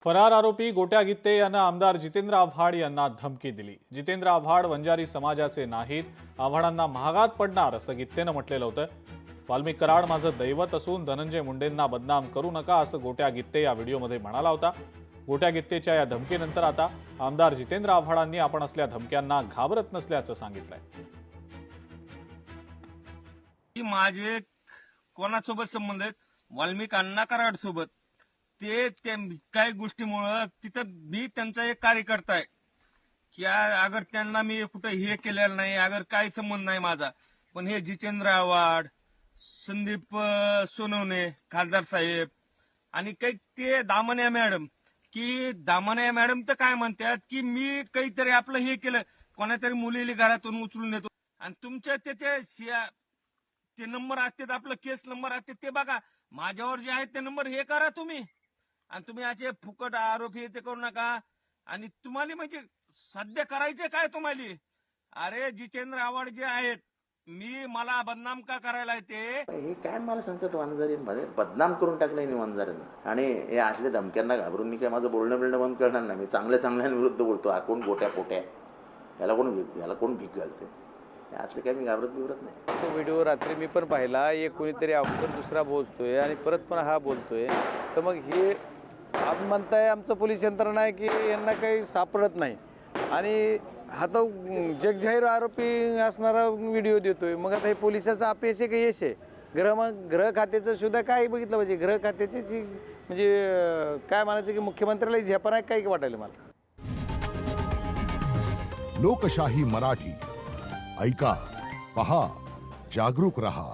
फरार आरोपी गोट्या गित्ते यांना आमदार जितेंद्र आव्हाड यांना धमकी दिली। जितेंद्र आव्हाड वंजारी समाजाचे नाहीत, आव्हाडांना महागात पडणार असं गित्तेनं म्हटलेलं होतं। वाल्मिक कराड माझं दैवत असून धनंजय मुंडेंना बदनाम करू नका असं गोट्या गित्ते या व्हिडिओमध्ये म्हणाला होता। गोट्या गित्तेच्या या धमकीनंतर आता आमदार जितेंद्र आव्हाडांनी आपण असल्या धमक्यांना घाबरत नसल्याचं सांगितलंय। की माझे कोणासोबत संबंध आहेत, वाल्मिक अण्णा कराड सोबत। ते काही गोष्टीमुळं तिथं मी त्यांचा एक कार्यकर्ता आहे की अगर त्यांना मी कुठं हे केलेलं नाही, अगर काही संबंध नाही माझा, पण हे जितेंद्र आव्हाड, संदीप सोनवणे खासदार साहेब आणि काही ते दामने मॅडम, की दामने मॅडम तर काय म्हणतात की मी काहीतरी आपलं हे केलं, कोणातरी मुलीला घरातून उचलून येतो आणि तुमच्या त्याचे ते नंबर असतात, आपलं केस नंबर असते ते बघा, माझ्यावर जे आहेत ते नंबर हे करा तुम्ही। आणि तुम्ही असे फुकट आरोप हे ते करू नका। आणि तुम्हाला म्हणजे सध्या करायचे काय तुम्हाला? अरे जितेंद्र आव्हाड जे आहेत, मला बदनाम का करायला ते हे काय मला सांगतात वंजारींमध्ये बदनाम करून टाकलंय मी वंजारींना। आणि हे असले धमक्यांना घाबरून मी काय माझं बोलणं बंद करणार नाही। मी चांगल्याविरुद्ध बोलतो। हा कोण गोट्या पोट्या, याला कोण भीक घालते, असले काय मी घाबरत नाही। तो व्हिडिओ रात्री मी पण पाहिला, एक कोणीतरी अगोदर दुसरा बोलतोय आणि परत पण हा बोलतोय। तर मग हे आप म्हणताय आमचं पोलीस यंत्रणा आहे की यांना काही सापडत नाही आणि हा तो जगजाहीर आरोपी असणारा व्हिडिओ देतोय। मग आता हे पोलिसाचं अपयश आहे का यश आहे? गृह खात्याचं सुद्धा काय बघितलं पाहिजे, गृह खात्याची म्हणजे काय म्हणायचं की मुख्यमंत्र्याला झेपा नाही काय वाटायला मला। लोकशाही मराठी ऐका, पहा, जागरूक रहा।